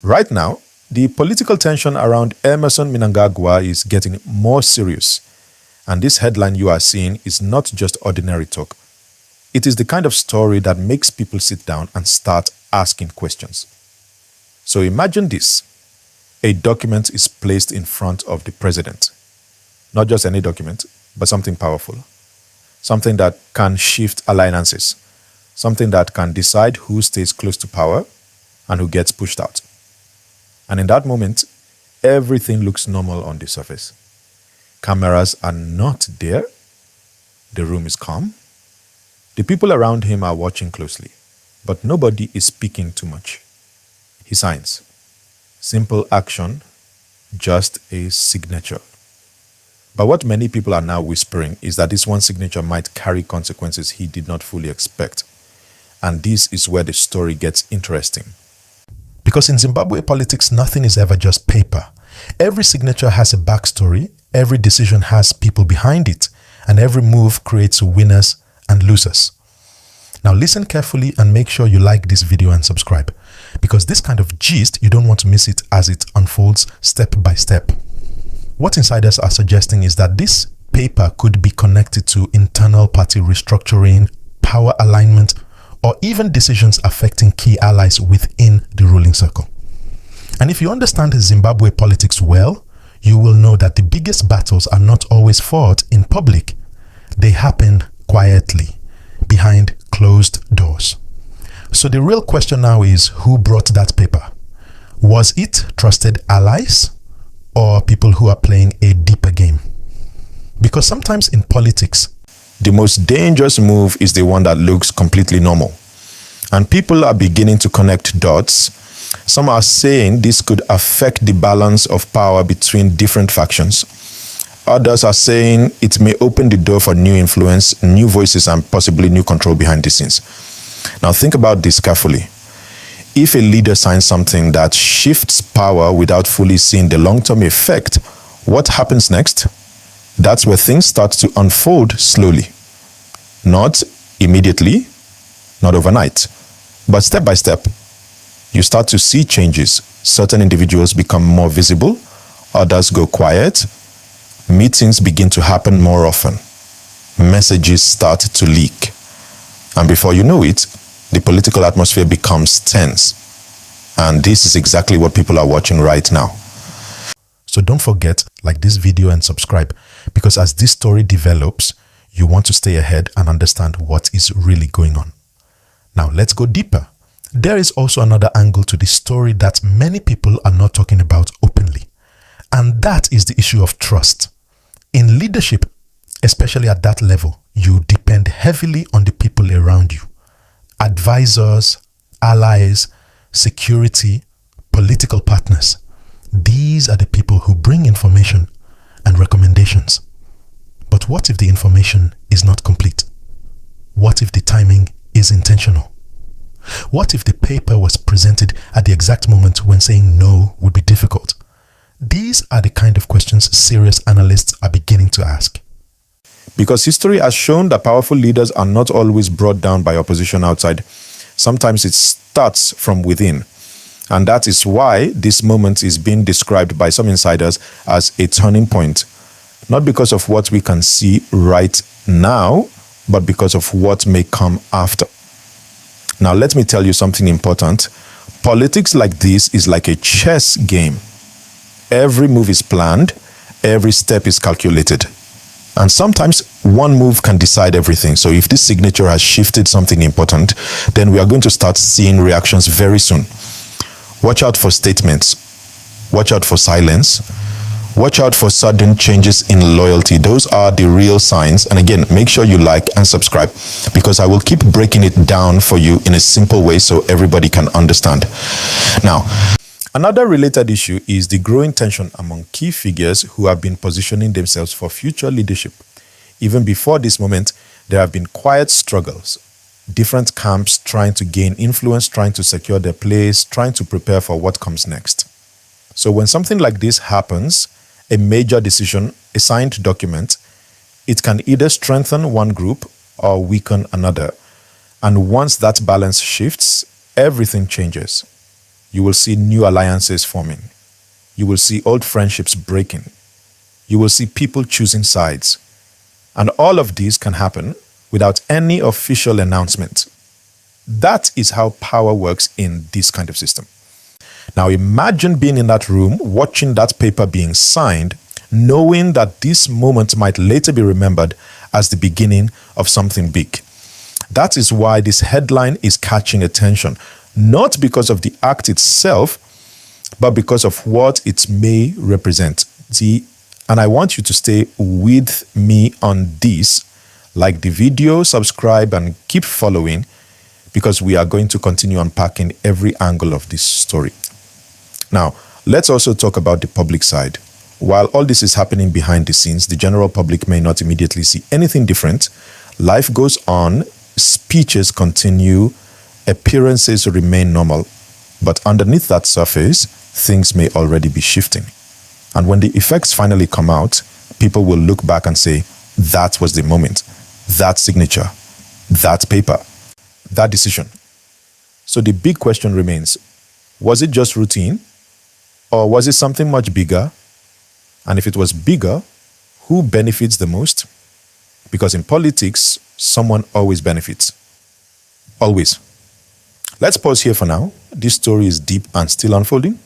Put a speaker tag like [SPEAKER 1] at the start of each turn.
[SPEAKER 1] Right now, the political tension around Emerson Mnangagwa is getting more serious. And this headline you are seeing is not just ordinary talk. It is the kind of story that makes people sit down and start asking questions. So imagine this. A document is placed in front of the president. Not just any document, but something powerful. Something that can shift alliances. Something that can decide who stays close to power and who gets pushed out. And in that moment, everything looks normal on the surface. Cameras are not there. The room is calm. The people around him are watching closely, but nobody is speaking too much. He signs. Simple action, just a signature. But what many people are now whispering is that this one signature might carry consequences he did not fully expect. And this is where the story gets interesting. Because in Zimbabwe politics, nothing is ever just paper. Every signature has a backstory, every decision has people behind it, and every move creates winners and losers. Now listen carefully and make sure you like this video and subscribe, because this kind of gist, you don't want to miss it as it unfolds step by step. What insiders are suggesting is that this paper could be connected to internal party restructuring, power alignment, or even decisions affecting key allies within the ruling circle. And if you understand Zimbabwe politics well, you will know that the biggest battles are not always fought in public. They happen quietly, behind closed doors. So the real question now is, who brought that paper? Was it trusted allies or people who are playing a deeper game? Because sometimes in politics, the most dangerous move is the one that looks completely normal. And people are beginning to connect dots. Some are saying this could affect the balance of power between different factions. Others are saying it may open the door for new influence, new voices, and possibly new control behind the scenes. Now think about this carefully. If a leader signs something that shifts power without fully seeing the long-term effect, what happens next? That's where things start to unfold slowly. Not immediately, not overnight, but step by step. You start to see changes. Certain individuals become more visible, others go quiet, meetings begin to happen more often, messages start to leak, and before you know it, the political atmosphere becomes tense. And this is exactly what people are watching right now. So don't forget, like this video and subscribe, because as this story develops, you want to stay ahead and understand what is really going on. Now let's go deeper. There is also another angle to this story that many people are not talking about openly. And that is the issue of trust. In leadership, especially at that level, you depend heavily on the people around you. Advisors, allies, security, political partners. These are the people who bring information and recommendations. But what if the information is not complete? What if the timing is intentional? What if the paper was presented at the exact moment when saying no would be difficult? These are the kind of questions serious analysts are beginning to ask. Because history has shown that powerful leaders are not always brought down by opposition outside. Sometimes it starts from within. And that is why this moment is being described by some insiders as a turning point. Not because of what we can see right now, but because of what may come after. Now, let me tell you something important. Politics like this is like a chess game. Every move is planned, every step is calculated. And sometimes one move can decide everything. So if this signature has shifted something important, then we are going to start seeing reactions very soon. Watch out for statements. Watch out for silence. Watch out for sudden changes in loyalty. Those are the real signs. And again, make sure you like and subscribe, because I will keep breaking it down for you in a simple way so everybody can understand. Now, another related issue is the growing tension among key figures who have been positioning themselves for future leadership. Even before this moment, there have been quiet struggles. Different camps trying to gain influence, trying to secure their place, trying to prepare for what comes next. So when something like this happens, a major decision, a signed document, it can either strengthen one group or weaken another. And once that balance shifts, everything changes. You will see new alliances forming. You will see old friendships breaking. You will see people choosing sides. And all of these can happen without any official announcement. That is how power works in this kind of system. Now imagine being in that room, watching that paper being signed, knowing that this moment might later be remembered as the beginning of something big. That is why this headline is catching attention, not because of the act itself, but because of what it may represent. See, and I want you to stay with me on this. Like the video, subscribe, and keep following, because we are going to continue unpacking every angle of this story. Now, let's also talk about the public side. While all this is happening behind the scenes, the general public may not immediately see anything different. Life goes on, speeches continue, appearances remain normal, but underneath that surface, things may already be shifting. And when the effects finally come out, people will look back and say, that was the moment, that signature, that paper, that decision. So the big question remains, was it just routine? Or was it something much bigger? And if it was bigger, who benefits the most? Because in politics, someone always benefits. Always. Let's pause here for now. This story is deep and still unfolding.